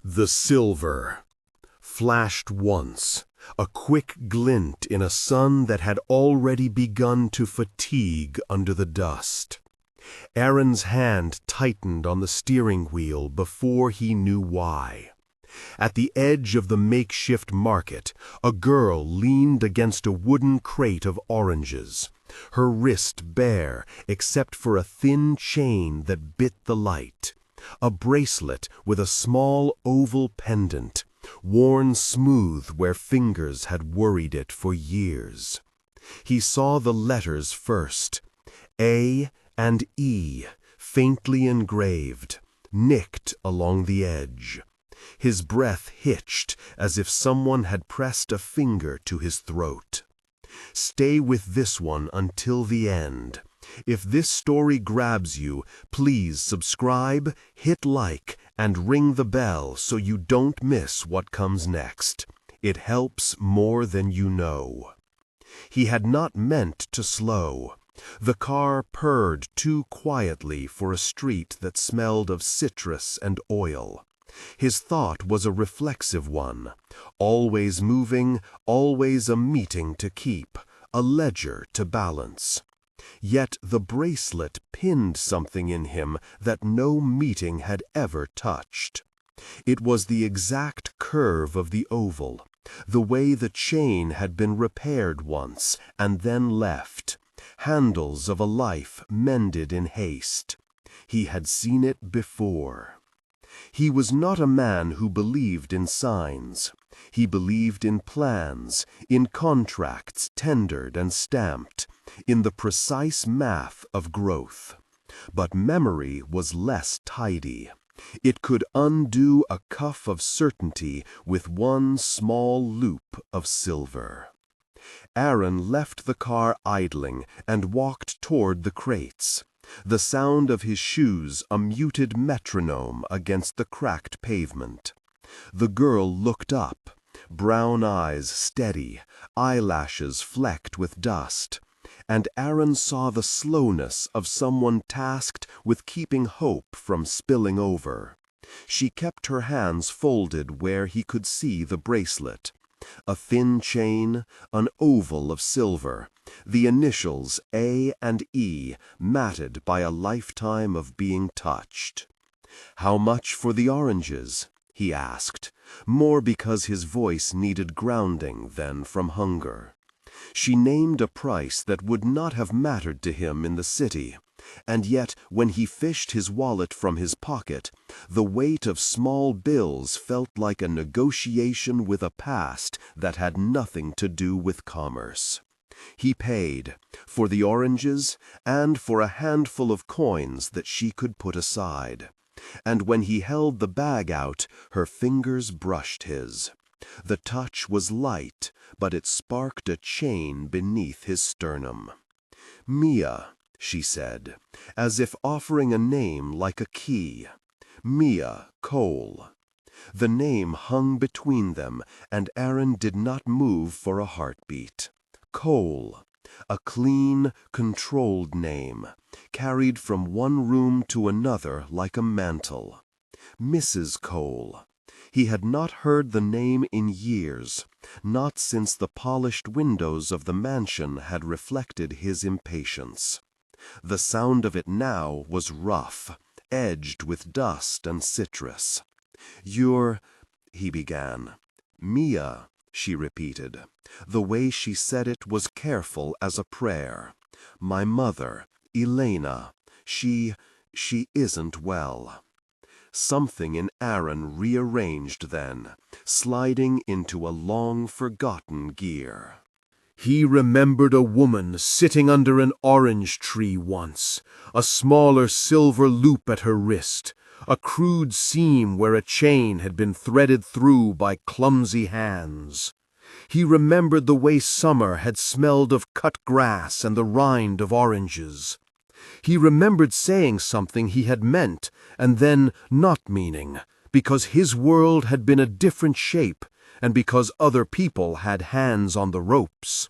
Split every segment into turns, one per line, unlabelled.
The silver flashed once, a quick glint in a sun that had already begun to fatigue under the dust. Aaron's hand tightened on the steering wheel before he knew why. At the edge of the makeshift market, a girl leaned against a wooden crate of oranges, her wrist bare except for a thin chain that bit the light, a bracelet with a small oval pendant, worn smooth where fingers had worried it for years. He saw the letters first, A and E, faintly engraved, nicked along the edge. His breath hitched as if someone had pressed a finger to his throat. Stay with this one until the end. If this story grabs you, please subscribe, hit like, and ring the bell so you don't miss what comes next. It helps more than you know. He had not meant to slow. The car purred too quietly for a street that smelled of citrus and oil. His thought was a reflexive one, always moving, always a meeting to keep, a ledger to balance. Yet the bracelet pinned something in him that no meeting had ever touched. It was the exact curve of the oval, the way the chain had been repaired once and then left, handles of a life mended in haste. He had seen it before. He was not a man who believed in signs. He believed in plans, in contracts tendered and stamped, in the precise math of growth. But memory was less tidy. It could undo a cuff of certainty with one small loop of silver. Aaron left the car idling and walked toward the crates, the sound of his shoes a muted metronome against the cracked pavement. The girl looked up, brown eyes steady, eyelashes flecked with dust, and Aaron saw the slowness of someone tasked with keeping hope from spilling over. She kept her hands folded where he could see the bracelet. A thin chain, an oval of silver, the initials A and E matted by a lifetime of being touched. "How much for the oranges?" he asked, more because his voice needed grounding than from hunger. She named a price that would not have mattered to him in the city, and yet when he fished his wallet from his pocket, the weight of small bills felt like a negotiation with a past that had nothing to do with commerce. He paid, for the oranges and for a handful of coins that she could put aside. And when he held the bag out, her fingers brushed his. The touch was light, but it sparked a chain beneath his sternum. "Mia," she said, as if offering a name like a key. Mia Cole. The name hung between them, and Aaron did not move for a heartbeat. Cole, a clean, controlled name, carried from one room to another like a mantle. Mrs. Cole. He had not heard the name in years, not since the polished windows of the mansion had reflected his impatience. The sound of it now was rough, edged with dust and citrus. "You're—" he began. "Mia," she repeated. The way she said it was careful as a prayer. "My mother, Elena, she isn't well." Something in Aaron rearranged then, sliding into a long-forgotten gear. He remembered a woman sitting under an orange tree once, a smaller silver loop at her wrist, a crude seam where a chain had been threaded through by clumsy hands. He remembered the way summer had smelled of cut grass and the rind of oranges. He remembered saying something he had meant and then not meaning, because his world had been a different shape and because other people had hands on the ropes.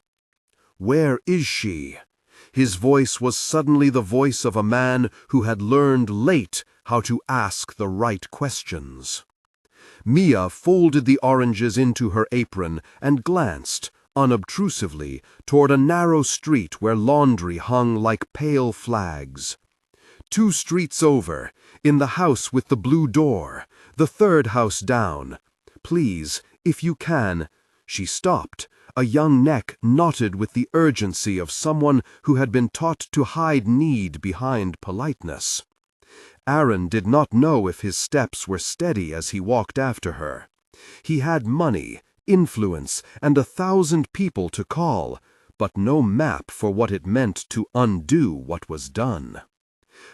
"Where is she?" His voice was suddenly the voice of a man who had learned late how to ask the right questions. Mia folded the oranges into her apron and glanced, unobtrusively, toward a narrow street where laundry hung like pale flags. 2 streets over, in the house with the blue door, the 3rd house down. Please, if you can. She stopped, a young neck knotted with the urgency of someone who had been taught to hide need behind politeness. Aaron did not know if his steps were steady as he walked after her. He had money, influence, and 1,000 people to call, but no map for what it meant to undo what was done.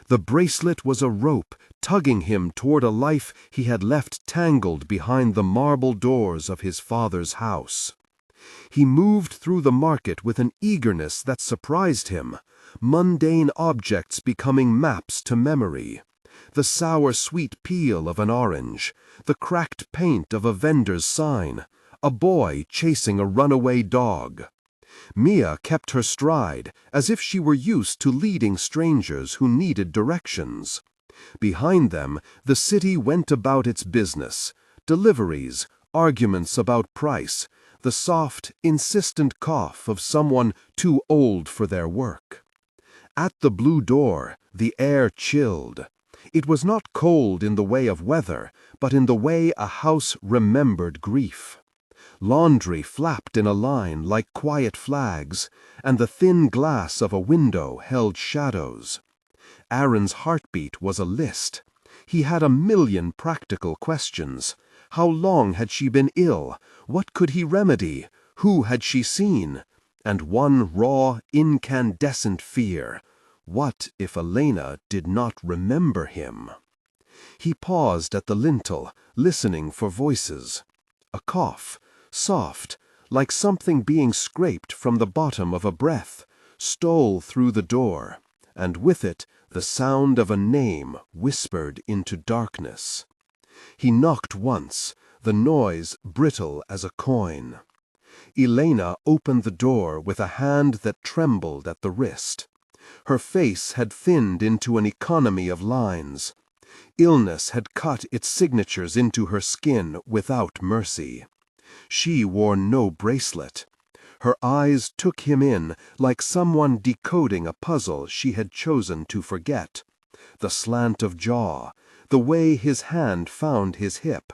The bracelet was a rope tugging him toward a life he had left tangled behind the marble doors of his father's house. He moved through the market with an eagerness that surprised him, mundane objects becoming maps to memory. The sour-sweet peel of an orange, the cracked paint of a vendor's sign, a boy chasing a runaway dog. Mia kept her stride, as if she were used to leading strangers who needed directions. Behind them, the city went about its business, deliveries, arguments about price, the soft, insistent cough of someone too old for their work. At the blue door, the air chilled. It was not cold in the way of weather, but in the way a house remembered grief. Laundry flapped in a line like quiet flags, and the thin glass of a window held shadows. Aaron's heartbeat was a list. He had 1,000,000 practical questions. How long had she been ill? What could he remedy? Who had she seen? And one raw, incandescent fear. What if Elena did not remember him? He paused at the lintel, listening for voices. A cough, soft, like something being scraped from the bottom of a breath, stole through the door, and with it the sound of a name whispered into darkness. He knocked once, the noise brittle as a coin. Elena opened the door with a hand that trembled at the wrist. Her face had thinned into an economy of lines. Illness had cut its signatures into her skin without mercy. She wore no bracelet. Her eyes took him in like someone decoding a puzzle she had chosen to forget. The slant of jaw, the way his hand found his hip,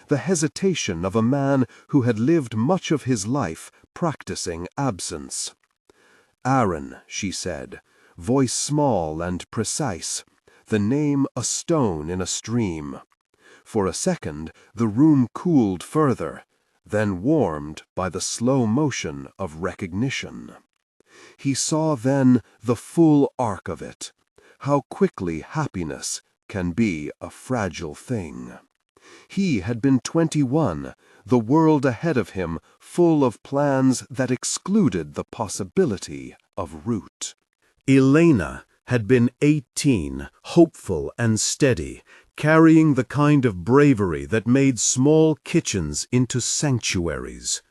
the hesitation of a man who had lived much of his life practicing absence. "Aaron," she said, voice small and precise, the name a stone in a stream. For a second the room cooled further, then warmed by the slow motion of recognition. He saw then the full arc of it, how quickly happiness can be a fragile thing. He had been 21, the world ahead of him full of plans that excluded the possibility of root. Elena had been 18, hopeful and steady, carrying the kind of bravery that made small kitchens into sanctuaries.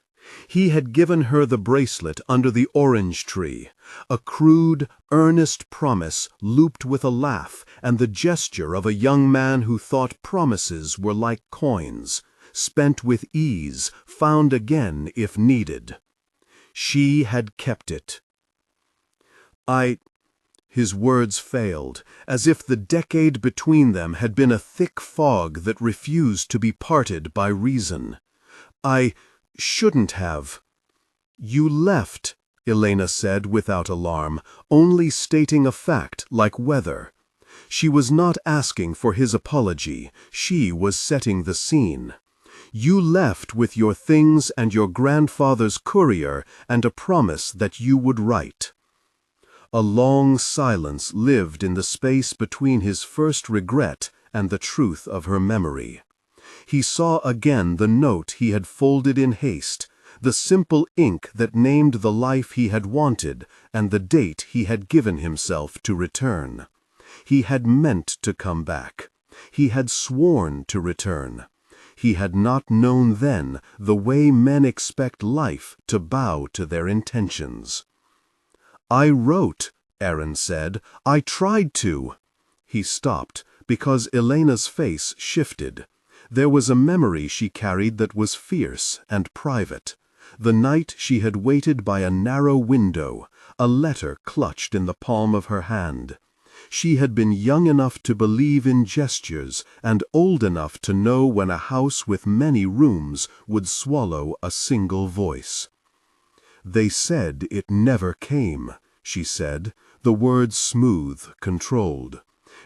He had given her the bracelet under the orange tree, a crude, earnest promise looped with a laugh and the gesture of a young man who thought promises were like coins, spent with ease, found again if needed. She had kept it. His words failed, as if the decade between them had been a thick fog that refused to be parted by reason. "I shouldn't have." "You left," Elena said without alarm, only stating a fact like weather. She was not asking for his apology, she was setting the scene. "You left with your things and your grandfather's courier and a promise that you would write." A long silence lived in the space between his first regret and the truth of her memory. He saw again the note he had folded in haste, the simple ink that named the life he had wanted and the date he had given himself to return. He had meant to come back. He had sworn to return. He had not known then the way men expect life to bow to their intentions. "I wrote," Aaron said. "I tried to." He stopped, because Elena's face shifted. There was a memory she carried that was fierce and private. The night she had waited by a narrow window, a letter clutched in the palm of her hand. She had been young enough to believe in gestures and old enough to know when a house with many rooms would swallow a single voice. "They said it never came," she said, the words smooth, controlled.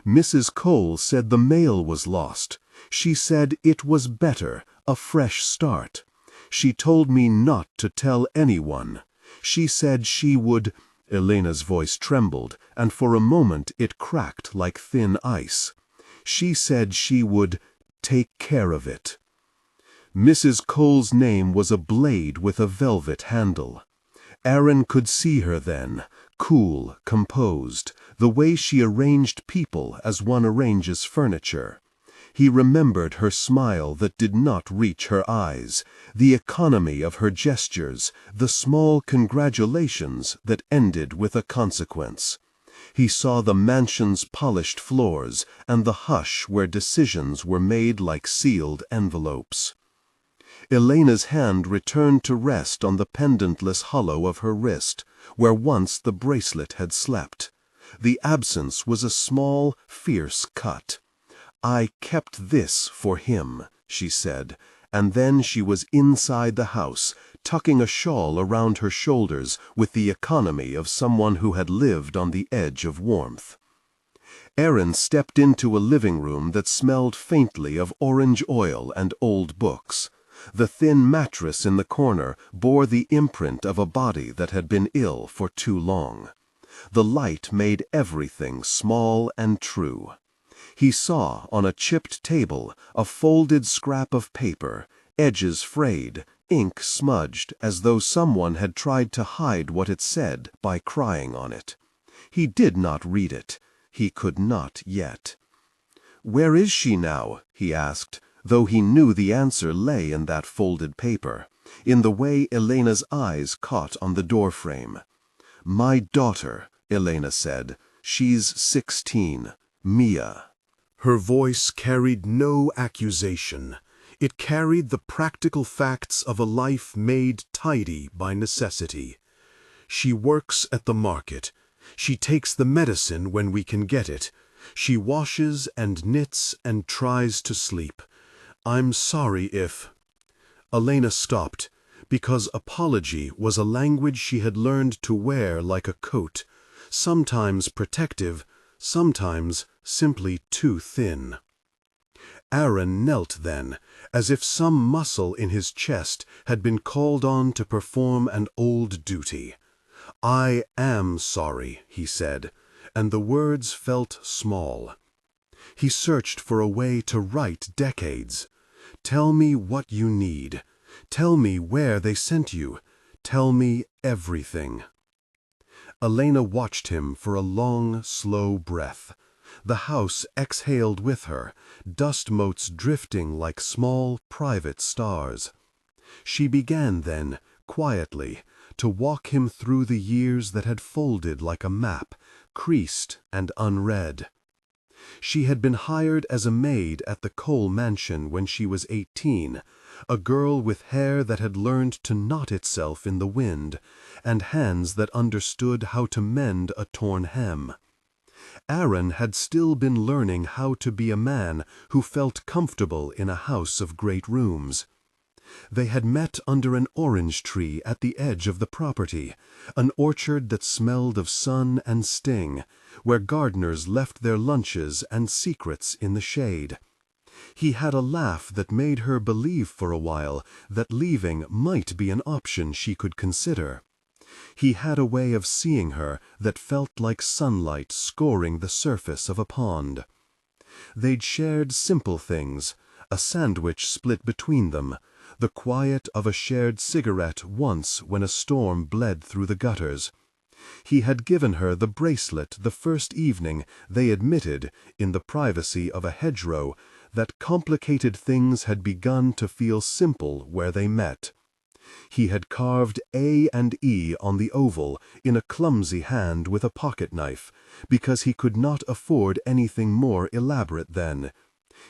"Mrs. Cole said the mail was lost. She said it was better, a fresh start. She told me not to tell anyone. She said she would—" Elena's voice trembled, and for a moment it cracked like thin ice. "She said she would take care of it." Mrs. Cole's name was a blade with a velvet handle. Aaron could see her then, cool, composed, the way she arranged people as one arranges furniture. He remembered her smile that did not reach her eyes, the economy of her gestures, the small congratulations that ended with a consequence. He saw the mansion's polished floors and the hush where decisions were made like sealed envelopes. Elena's hand returned to rest on the pendantless hollow of her wrist, where once the bracelet had slept. The absence was a small, fierce cut. "I kept this for him," she said, and then she was inside the house, tucking a shawl around her shoulders with the economy of someone who had lived on the edge of warmth. Aaron stepped into a living room that smelled faintly of orange oil and old books. The thin mattress in the corner bore the imprint of a body that had been ill for too long. The light made everything small and true. He saw on a chipped table a folded scrap of paper, edges frayed, ink smudged as though someone had tried to hide what it said by crying on it. He did not read it. He could not yet. "Where is she now?" he asked, though he knew the answer lay in that folded paper, in the way Elena's eyes caught on the doorframe. "My daughter," Elena said. "She's 16. Mia." Her voice carried no accusation. It carried the practical facts of a life made tidy by necessity. "She works at the market. She takes the medicine when we can get it. She washes and knits and tries to sleep. I'm sorry if—" Elena stopped, because apology was a language she had learned to wear like a coat, sometimes protective, sometimes simply too thin. Aaron knelt then, as if some muscle in his chest had been called on to perform an old duty. "I am sorry," he said, and the words felt small. He searched for a way to write decades. "Tell me what you need. Tell me where they sent you. Tell me everything." Elena watched him for a long, slow breath. The house exhaled with her, dust motes drifting like small, private stars. She began then, quietly, to walk him through the years that had folded like a map, creased and unread. She had been hired as a maid at the Cole mansion when she was 18, a girl with hair that had learned to knot itself in the wind, and hands that understood how to mend a torn hem. Aaron had still been learning how to be a man who felt comfortable in a house of great rooms. They had met under an orange tree at the edge of the property, an orchard that smelled of sun and sting, where gardeners left their lunches and secrets in the shade. He had a laugh that made her believe for a while that leaving might be an option she could consider. He had a way of seeing her that felt like sunlight scoring the surface of a pond. They'd shared simple things, a sandwich split between them, the quiet of a shared cigarette once when a storm bled through the gutters. He had given her the bracelet the first evening they admitted, in the privacy of a hedgerow, that complicated things had begun to feel simple where they met. He had carved A and E on the oval in a clumsy hand with a pocket-knife, because he could not afford anything more elaborate then.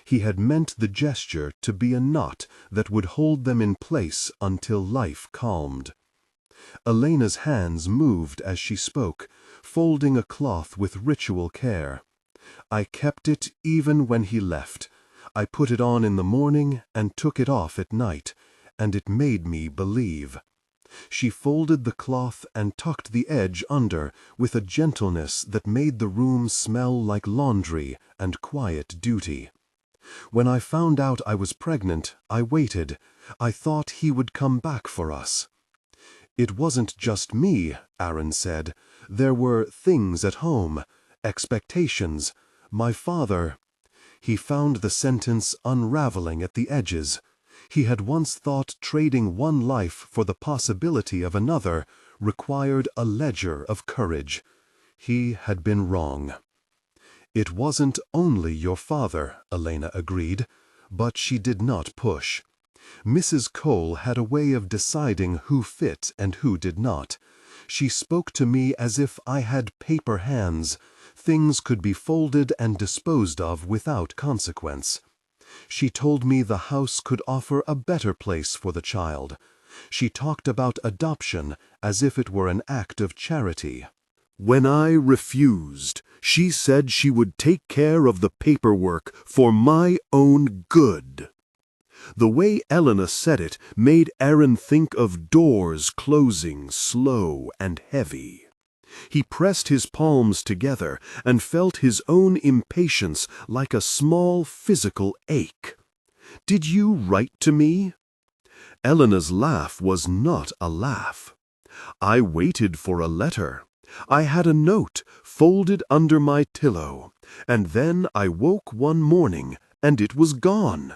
He had meant the gesture to be a knot that would hold them in place until life calmed. Elena's hands moved as she spoke, folding a cloth with ritual care. I kept it even when he left. I put it on in the morning and took it off at night, and it made me believe. She folded the cloth and tucked the edge under with a gentleness that made the room smell like laundry and quiet duty. When I found out I was pregnant, I waited. I thought he would come back for us. It wasn't just me, Aaron said. There were things at home, expectations. My father. He found the sentence unraveling at the edges. He had once thought trading one life for the possibility of another required a ledger of courage. He had been wrong. It wasn't only your father, Elena agreed, but she did not push. Mrs. Cole had a way of deciding who fit and who did not. She spoke to me as if I had paper hands. Things could be folded and disposed of without consequence. She told me the house could offer a better place for the child. She talked about adoption as if it were an act of charity. When I refused, she said she would take care of the paperwork for my own good. The way Elena said it made Aaron think of doors closing slow and heavy. He pressed his palms together and felt his own impatience like a small physical ache. "Did you write to me?" Elena's laugh was not a laugh. "I waited for a letter. I had a note folded under my pillow, and then I woke one morning and it was gone.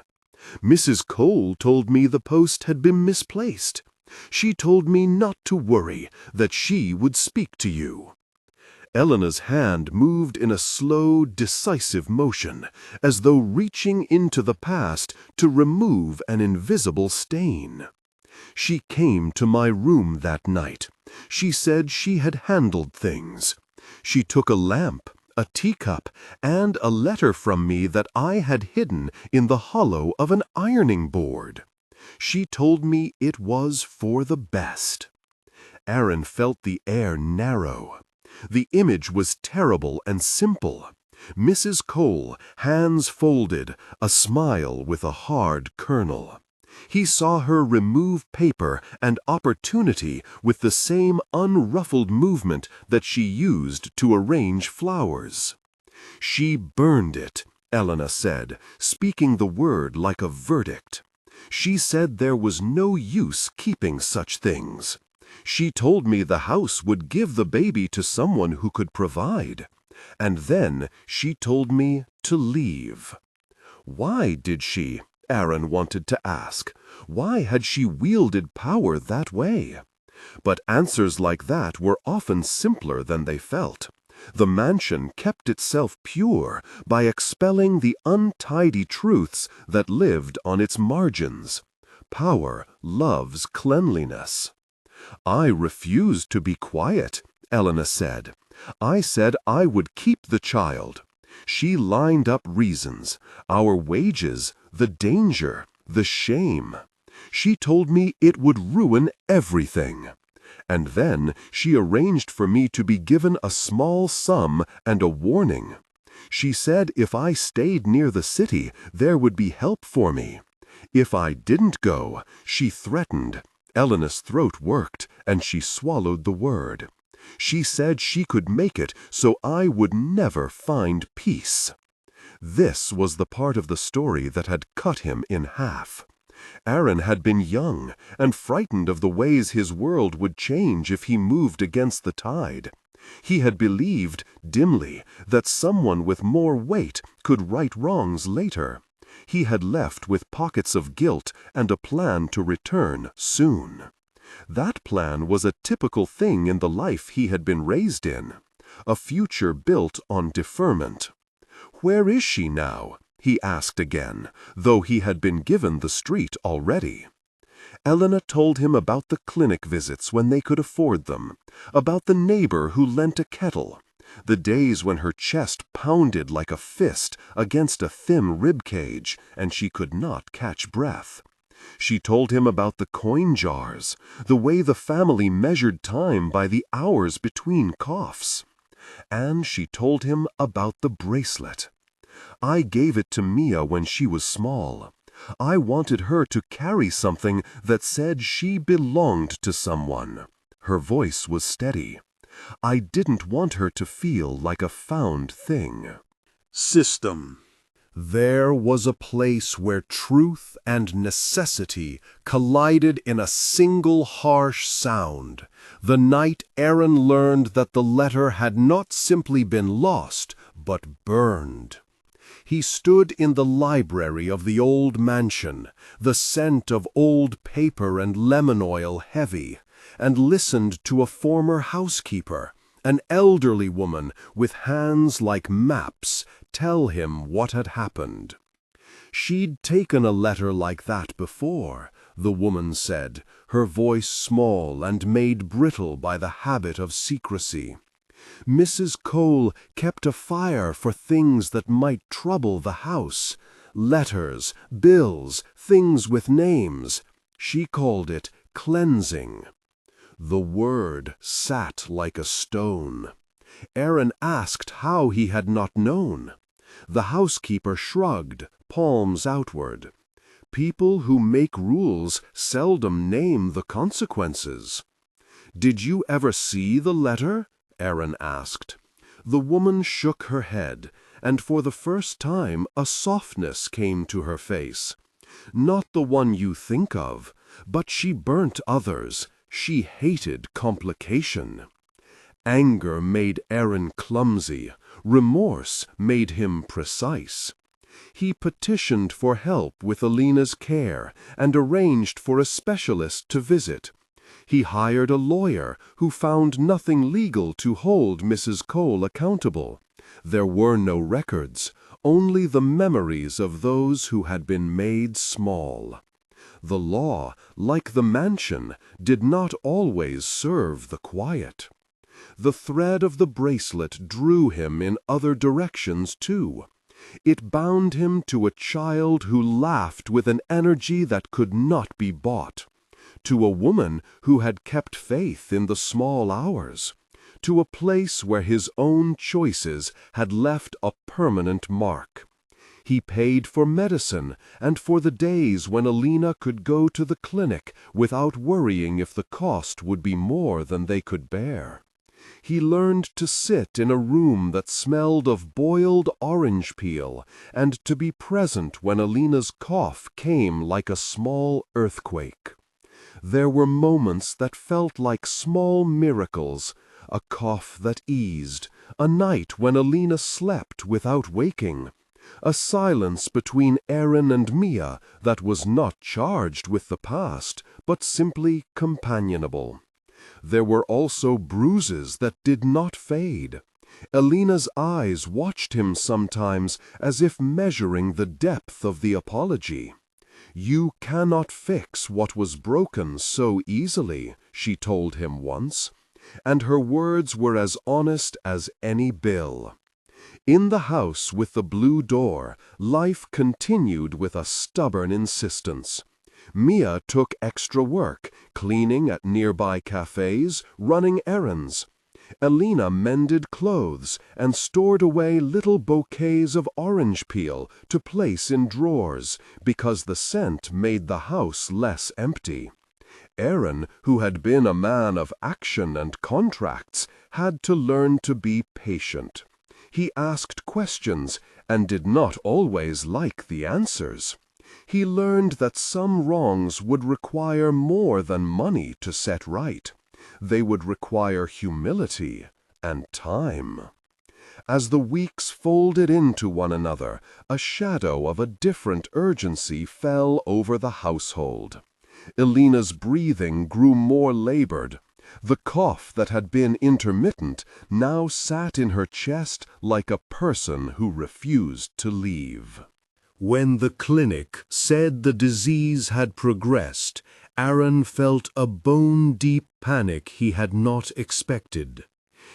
Mrs. Cole told me the post had been misplaced. She told me not to worry, that she would speak to you." Elena's hand moved in a slow, decisive motion, as though reaching into the past to remove an invisible stain. "She came to my room that night. She said she had handled things. She took a lamp, a teacup, and a letter from me that I had hidden in the hollow of an ironing board. She told me it was for the best." Aaron felt the air narrow. The image was terrible and simple. Mrs. Cole, hands folded, a smile with a hard kernel. He saw her remove paper and opportunity with the same unruffled movement that she used to arrange flowers. "She burned it," Elena said, speaking the word like a verdict. "She said there was no use keeping such things. She told me the house would give the baby to someone who could provide. And then she told me to leave." Why did she? Aaron wanted to ask. Why had she wielded power that way? But answers like that were often simpler than they felt. The mansion kept itself pure by expelling the untidy truths that lived on its margins. Power loves cleanliness. "I refused to be quiet," Elena said. "I said I would keep the child." She lined up reasons: our wages, the danger, the shame. She told me it would ruin everything. And then she arranged for me to be given a small sum and a warning. She said if I stayed near the city, there would be help for me. If I didn't go, she threatened. Elena's throat worked, and she swallowed the word. She said she could make it so I would never find peace. This was the part of the story that had cut him in half. Aaron had been young and frightened of the ways his world would change if he moved against the tide. He had believed, dimly, that someone with more weight could right wrongs later. He had left with pockets of guilt and a plan to return soon. That plan was a typical thing in the life he had been raised in, a future built on deferment. "Where is she now?" he asked again, though he had been given the street already. Elena told him about the clinic visits when they could afford them, about the neighbor who lent a kettle. The days when her chest pounded like a fist against a thin rib cage and she could not catch breath. She told him about the coin jars, the way the family measured time by the hours between coughs. And she told him about the bracelet. I gave it to Mia when she was small. I wanted her to carry something that said she belonged to someone. Her voice was steady. I didn't want her to feel like a found thing.
System.
There was a place where truth and necessity collided in a single harsh sound. The night Aaron learned that the letter had not simply been lost, but burned. He stood in the library of the old mansion, the scent of old paper and lemon oil heavy, and listened to a former housekeeper, an elderly woman with hands like maps, tell him what had happened. She'd taken a letter like that before, the woman said, her voice small and made brittle by the habit of secrecy. Mrs. Cole kept a fire for things that might trouble the house, letters, bills, things with names. She called it cleansing. The word sat like a stone. Aaron asked how he had not known. The housekeeper shrugged, palms outward. People who make rules seldom name the consequences. "Did you ever see the letter?" Aaron asked. The woman shook her head, and for the first time a softness came to her face. "Not the one you think of, but she burnt others. She hated complication." Anger made Aaron clumsy. Remorse made him precise. He petitioned for help with Alina's care and arranged for a specialist to visit. He hired a lawyer who found nothing legal to hold Mrs. Cole accountable. There were no records, only the memories of those who had been made small. The law, like the mansion, did not always serve the quiet. The thread of the bracelet drew him in other directions too. It bound him to a child who laughed with an energy that could not be bought, to a woman who had kept faith in the small hours, to a place where his own choices had left a permanent mark. He paid for medicine and for the days when Alina could go to the clinic without worrying if the cost would be more than they could bear. He learned to sit in a room that smelled of boiled orange peel and to be present when Alina's cough came like a small earthquake. There were moments that felt like small miracles, a cough that eased, a night when Alina slept without waking, a silence between Aaron and Mia that was not charged with the past, but simply companionable. There were also bruises that did not fade. Alina's eyes watched him sometimes as if measuring the depth of the apology. "You cannot fix what was broken so easily," she told him once, and her words were as honest as any bill. In the house with the blue door, life continued with a stubborn insistence. Mia took extra work, cleaning at nearby cafes, running errands. Alina mended clothes and stored away little bouquets of orange peel to place in drawers because the scent made the house less empty. Aaron, who had been a man of action and contracts, had to learn to be patient. He asked questions and did not always like the answers. He learned that some wrongs would require more than money to set right. They would require humility and time. As the weeks folded into one another, a shadow of a different urgency fell over the household. Alina's breathing grew more labored. The cough that had been intermittent now sat in her chest like a person who refused to leave. When the clinic said the disease had progressed, Aaron felt a bone-deep panic he had not expected.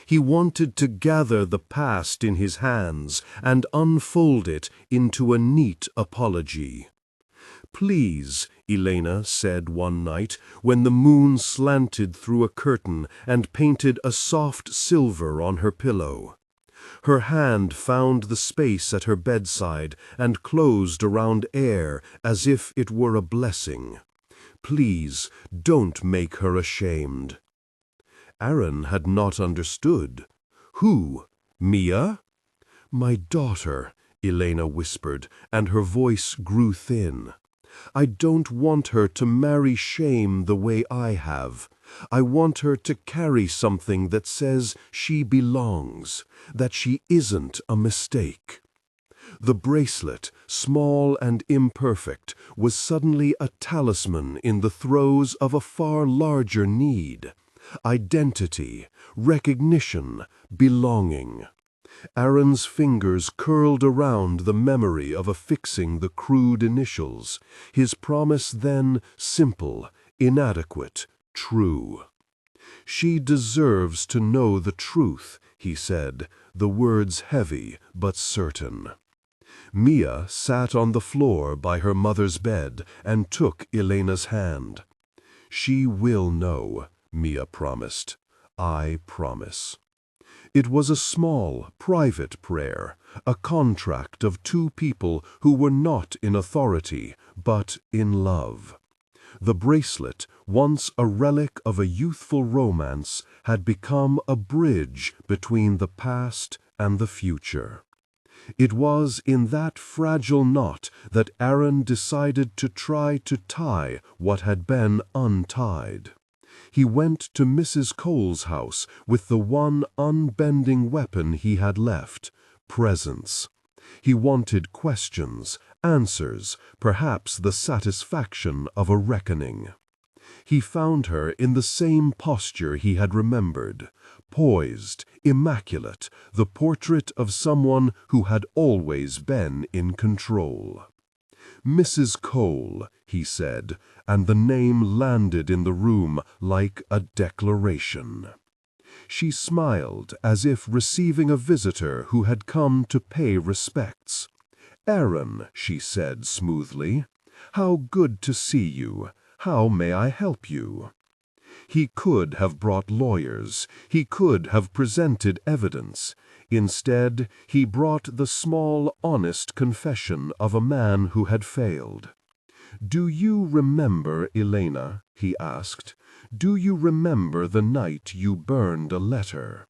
He wanted to gather the past in his hands and unfold it into a neat apology. "Please," Elena said one night, when the moon slanted through a curtain and painted a soft silver on her pillow. Her hand found the space at her bedside and closed around air as if it were a blessing. "Please, don't make her ashamed." Aaron had not understood. "Who? Mia?" "My daughter," Elena whispered, and her voice grew thin. "I don't want her to marry shame the way I have. I want her to carry something that says she belongs, that she isn't a mistake." The bracelet, small and imperfect, was suddenly a talisman in the throes of a far larger need. Identity, recognition, belonging. Aaron's fingers curled around the memory of affixing the crude initials, his promise then simple, inadequate, true. "She deserves to know the truth," he said, the words heavy but certain. Mia sat on the floor by her mother's bed and took Elena's hand. "She will know," Mia promised. "I promise." It was a small, private prayer, a contract of two people who were not in authority, but in love. The bracelet, once a relic of a youthful romance, had become a bridge between the past and the future. It was in that fragile knot that Aaron decided to try to tie what had been untied. He went to Mrs. Cole's house with the one unbending weapon he had left, presence. He wanted questions, answers, perhaps the satisfaction of a reckoning. He found her in the same posture he had remembered, poised, immaculate, the portrait of someone who had always been in control. "Mrs. Cole," he said, and the name landed in the room like a declaration. She smiled as if receiving a visitor who had come to pay respects. "Aaron," she said smoothly, "how good to see you. How may I help you?" He could have brought lawyers. He could have presented evidence. Instead, he brought the small, honest confession of a man who had failed. "Do you remember, Elena?" he asked. "Do you remember the night you burned a letter?"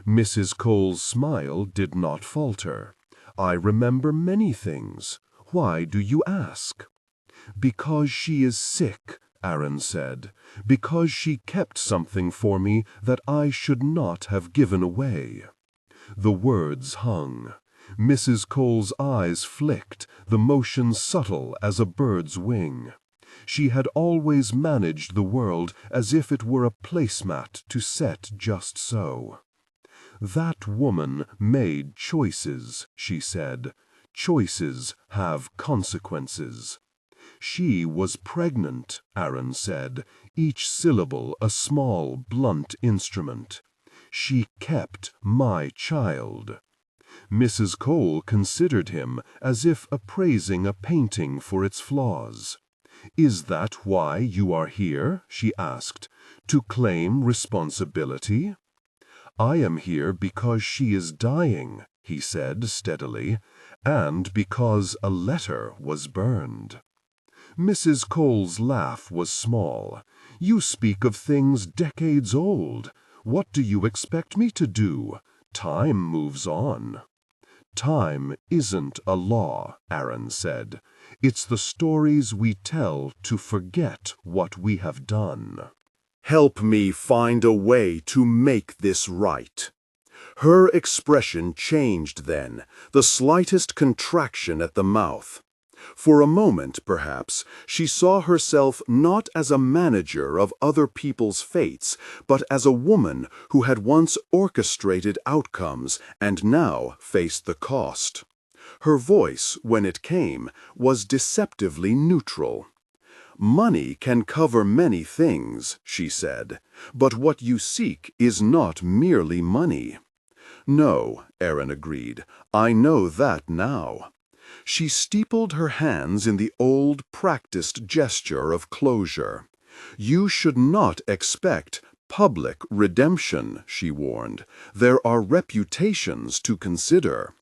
Mrs. Cole's smile did not falter. "I remember many things. Why do you ask?" "Because she is sick," Aaron said. "Because she kept something for me that I should not have given away." The words hung. Mrs. Cole's eyes flicked, the motion subtle as a bird's wing. She had always managed the world as if it were a placemat to set just so. "That woman made choices," she said. "Choices have consequences." "She was pregnant," Aaron said, each syllable a small, blunt instrument. "She kept my child." Mrs. Cole considered him as if appraising a painting for its flaws. "Is that why you are here?" she asked. "To claim responsibility?" "I am here because she is dying," he said steadily, "and because a letter was burned." Mrs. Cole's laugh was small. "You speak of things decades old. What do you expect me to do? Time moves on." "Time isn't a law," Aaron said. "It's the stories we tell to forget what we have done."
Help me find a way to make this right. Her expression changed then, the slightest contraction at the mouth. For a moment, perhaps, she saw herself not as a manager of other people's fates, but as a woman who had once orchestrated outcomes and now faced the cost. Her voice, when it came, was deceptively neutral. "Money can cover many things," she said, "but what you seek is not merely money." "No," Aaron agreed, "I know that now." She steepled her hands in the old, practiced gesture of closure. "You should not expect public redemption," she warned. "There are reputations to consider."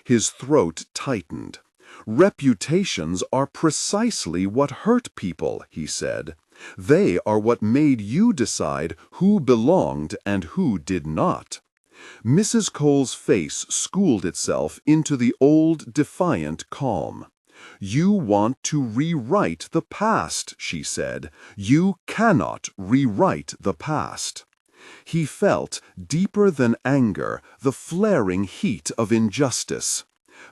His throat tightened. "Reputations are precisely what hurt people," he said. "They are what made you decide who belonged and who did not." Mrs. Cole's face schooled itself into the old defiant calm. "You want to rewrite the past," she said. "You cannot rewrite the past." He felt, deeper than anger, the flaring heat of injustice.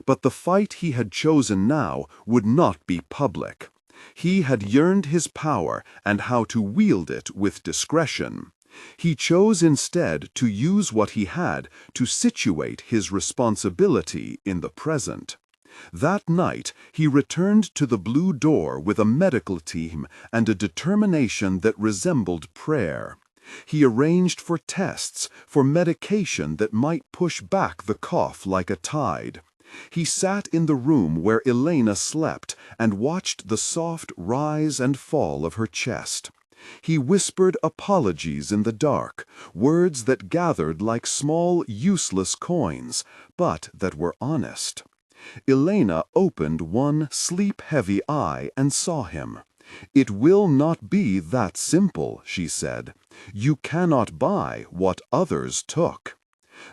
But the fight he had chosen now would not be public. He had yearned his power and how to wield it with discretion. He chose instead to use what he had to situate his responsibility in the present. That night, he returned to the Blue Door with a medical team and a determination that resembled prayer. He arranged for tests, for medication that might push back the cough like a tide. He sat in the room where Elena slept and watched the soft rise and fall of her chest. He whispered apologies in the dark, words that gathered like small, useless coins, but that were honest. Elena opened one sleep-heavy eye and saw him. "It will not be that simple," she said. "You cannot buy what others took."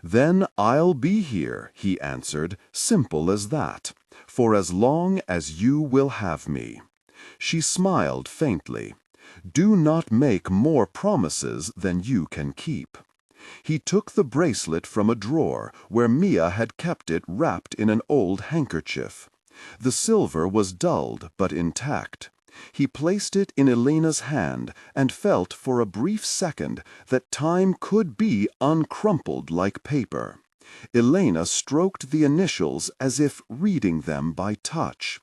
"Then I'll be here," he answered, "simple as that, for as long as you will have me." She smiled faintly. "Do not make more promises than you can keep." He took the bracelet from a drawer where Mia had kept it wrapped in an old handkerchief. The silver was dulled but intact. He placed it in Elena's hand and felt for a brief second that time could be uncrumpled like paper. Elena stroked the initials as if reading them by touch.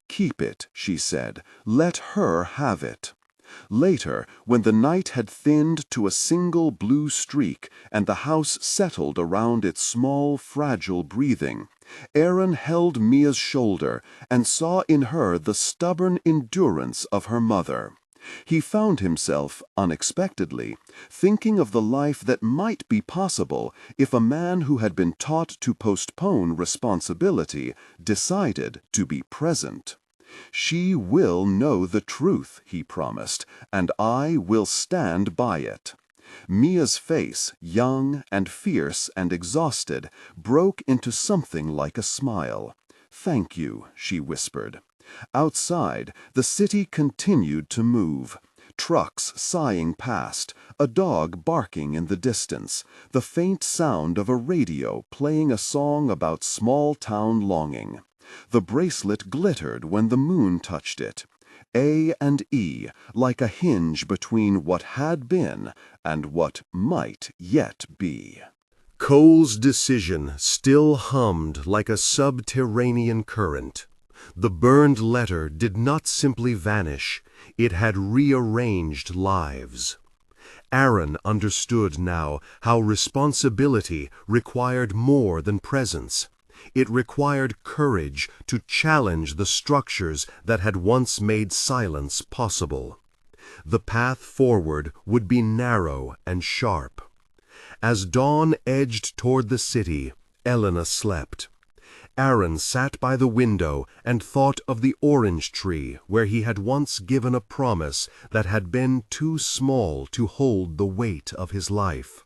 "Keep it," she said. "Let her have it." Later, when the night had thinned to a single blue streak and the house settled around its small, fragile breathing, Aaron held Mia's shoulder and saw in her the stubborn endurance of her mother. He found himself, unexpectedly, thinking of the life that might be possible if a man who had been taught to postpone responsibility decided to be present. "She will know the truth," he promised, "and I will stand by it." Mia's face, young and fierce and exhausted, broke into something like a smile. "Thank you," she whispered. Outside, the city continued to move. Trucks sighing past, a dog barking in the distance, the faint sound of a radio playing a song about small-town longing. The bracelet glittered when the moon touched it. A and E, like a hinge between what had been and what might yet be.
Cole's decision still hummed like a subterranean current. The burned letter did not simply vanish, it had rearranged lives. Aaron understood now how responsibility required more than presence. It required courage to challenge the structures that had once made silence possible. The path forward would be narrow and sharp. As dawn edged toward the city, Elena slept. Aaron sat by the window and thought of the orange tree where he had once given a promise that had been too small to hold the weight of his life.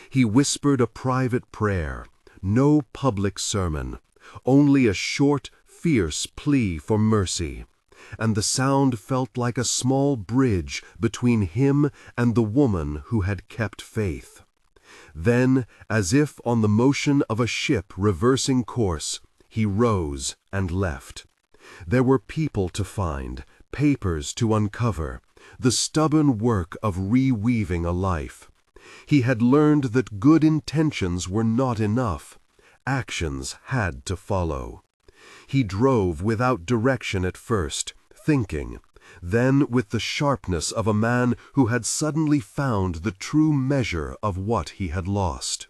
He whispered a private prayer, no public sermon, only a short, fierce plea for mercy, and the sound felt like a small bridge between him and the woman who had kept faith. Then, as if on the motion of a ship reversing course, he rose and left. There were people to find, papers to uncover, the stubborn work of reweaving a life. He had learned that good intentions were not enough. Actions had to follow. He drove without direction at first, thinking, then with the sharpness of a man who had suddenly found the true measure of what he had lost.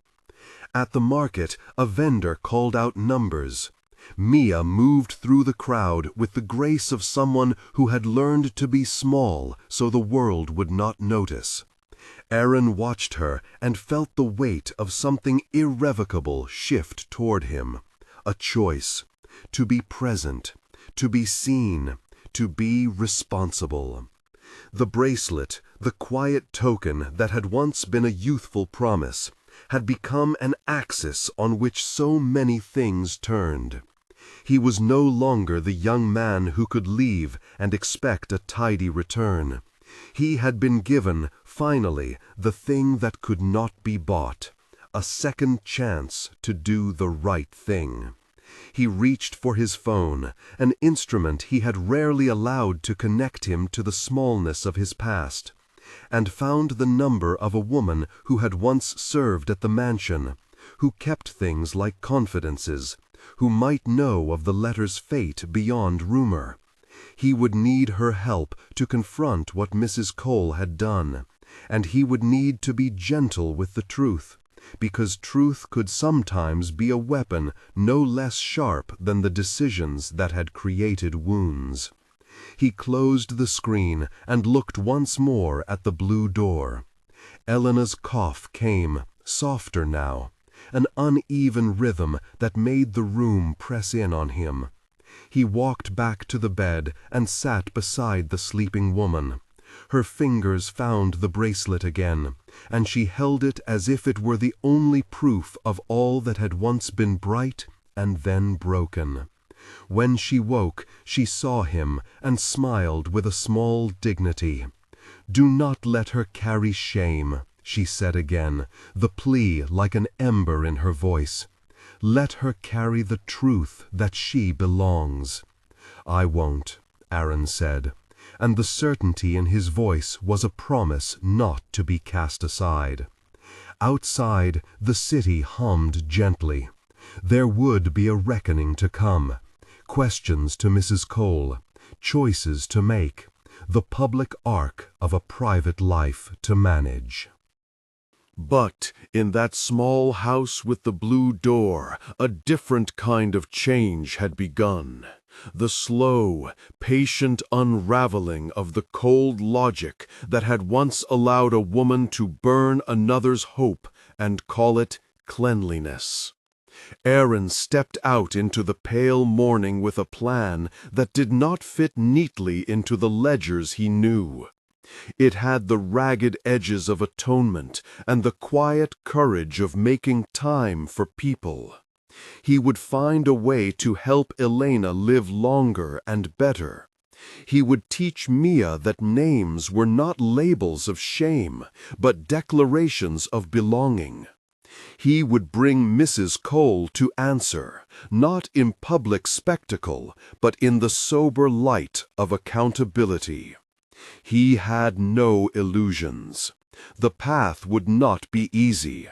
At the market, a vendor called out numbers. Mia moved through the crowd with the grace of someone who had learned to be small so the world would not notice. Aaron watched her and felt the weight of something irrevocable shift toward him. A choice. To be present. To be seen. To be responsible. The bracelet, the quiet token that had once been a youthful promise, had become an axis on which so many things turned. He was no longer the young man who could leave and expect a tidy return. He had been given, finally, the thing that could not be bought, a second chance to do the right thing. He reached for his phone, an instrument he had rarely allowed to connect him to the smallness of his past, and found the number of a woman who had once served at the mansion, who kept things like confidences, who might know of the letter's fate beyond rumor. He would need her help to confront what Mrs. Cole had done, and he would need to be gentle with the truth, because truth could sometimes be a weapon no less sharp than the decisions that had created wounds. He closed the screen and looked once more at the blue door. Elena's cough came, softer now, an uneven rhythm that made the room press in on him. He walked back to the bed and sat beside the sleeping woman. Her fingers found the bracelet again, and she held it as if it were the only proof of all that had once been bright and then broken. When she woke, she saw him and smiled with a small dignity. "Do not let her carry shame," she said again, the plea like an ember in her voice. "Let her carry the truth that she belongs." "I won't," Aaron said, and the certainty in his voice was a promise not to be cast aside. Outside, the city hummed gently. There would be a reckoning to come. Questions to Mrs. Cole, choices to make, the public arc of a private life to manage.
But in that small house with the blue door, a different kind of change had begun. The slow, patient unraveling of the cold logic that had once allowed a woman to burn another's hope and call it cleanliness. Aaron stepped out into the pale morning with a plan that did not fit neatly into the ledgers he knew. It had the ragged edges of atonement and the quiet courage of making time for people. He would find a way to help Elena live longer and better. He would teach Mia that names were not labels of shame, but declarations of belonging. He would bring Mrs. Cole to answer, not in public spectacle, but in the sober light of accountability. He had no illusions. The path would not be easy.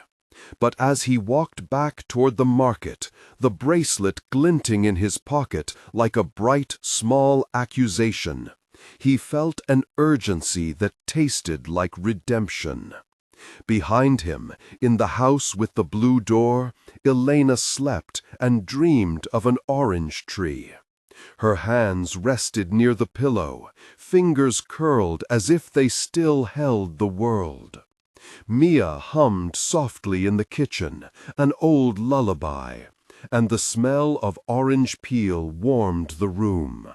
But as he walked back toward the market, the bracelet glinting in his pocket like a bright, small accusation, he felt an urgency that tasted like redemption. Behind him, in the house with the blue door, Elena slept and dreamed of an orange tree. Her hands rested near the pillow, fingers curled as if they still held the world. Mia hummed softly in the kitchen, an old lullaby, and the smell of orange peel warmed the room.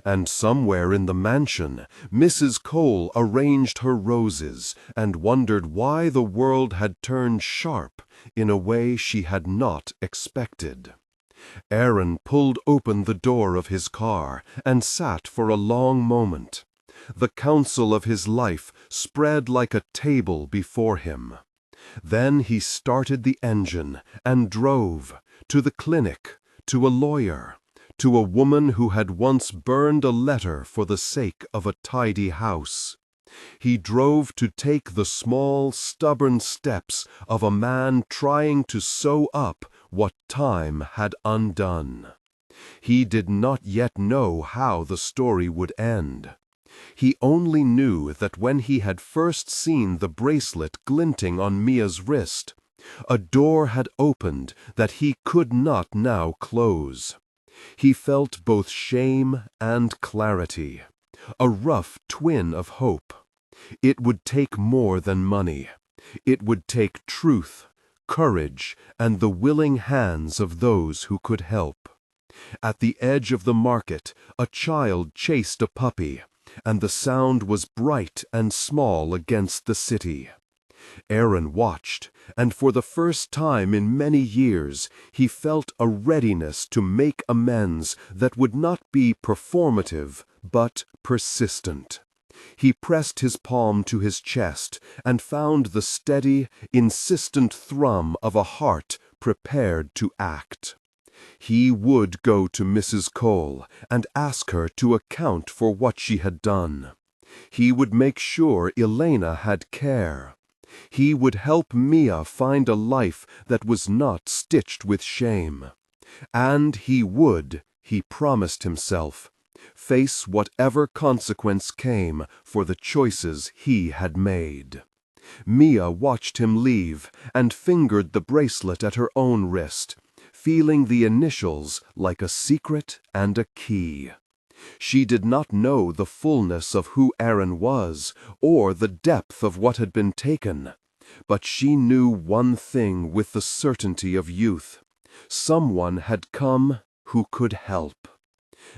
And somewhere in the mansion, Mrs. Cole arranged her roses and wondered why the world had turned sharp in a way she had not expected. Aaron pulled open the door of his car and sat for a long moment. The counsel of his life spread like a table before him. Then he started the engine and drove to the clinic, to a lawyer, to a woman who had once burned a letter for the sake of a tidy house. He drove to take the small, stubborn steps of a man trying to sew up what time had undone. He did not yet know how the story would end.
He only knew that when he had first seen the bracelet glinting on Mia's wrist, a door had opened that he could not now close. He felt both shame and clarity, a rough twin of hope. It would take more than money. It would take truth, courage, and the willing hands of those who could help. At the edge of the market, a child chased a puppy, and the sound was bright and small against the city. Aaron watched, and for the first time in many years, he felt a readiness to make amends that would not be performative, but persistent. He pressed his palm to his chest and found the steady, insistent thrum of a heart prepared to act. He would go to Mrs. Cole and ask her to account for what she had done. He would make sure Elena had care. He would help Mia find a life that was not stitched with shame. And he would, he promised himself, face whatever consequence came for the choices he had made. Mia watched him leave and fingered the bracelet at her own wrist, feeling the initials like a secret and a key. She did not know the fullness of who Aaron was or the depth of what had been taken, but she knew one thing with the certainty of youth. Someone had come who could help.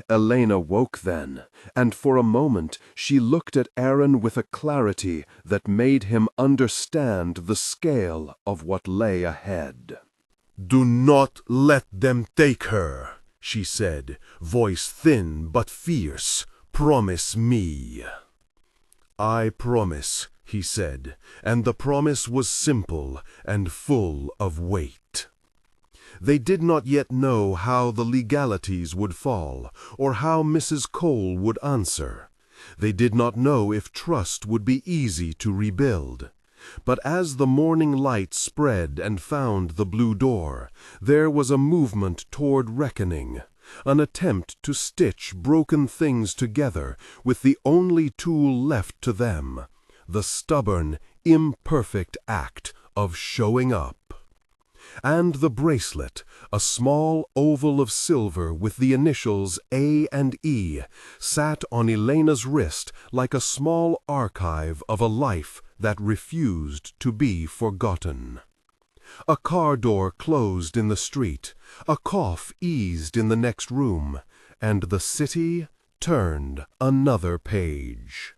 Elena woke then, and for a moment she looked at Aaron with a clarity that made him understand the scale of what lay ahead.
"Do not let them take her," she said, voice thin but fierce. "Promise me." "I promise," he said, and the promise was simple and full of weight. They did not yet know how the legalities would fall, or how Mrs. Cole would answer. They did not know if trust would be easy to rebuild. But as the morning light spread and found the blue door, there was a movement toward reckoning, an attempt to stitch broken things together with the only tool left to them, the stubborn, imperfect act of showing up. And the bracelet, a small oval of silver with the initials A and E, sat on Elena's wrist like a small archive of a life that refused to be forgotten. A car door closed in the street, a cough eased in the next room, and the city turned another page.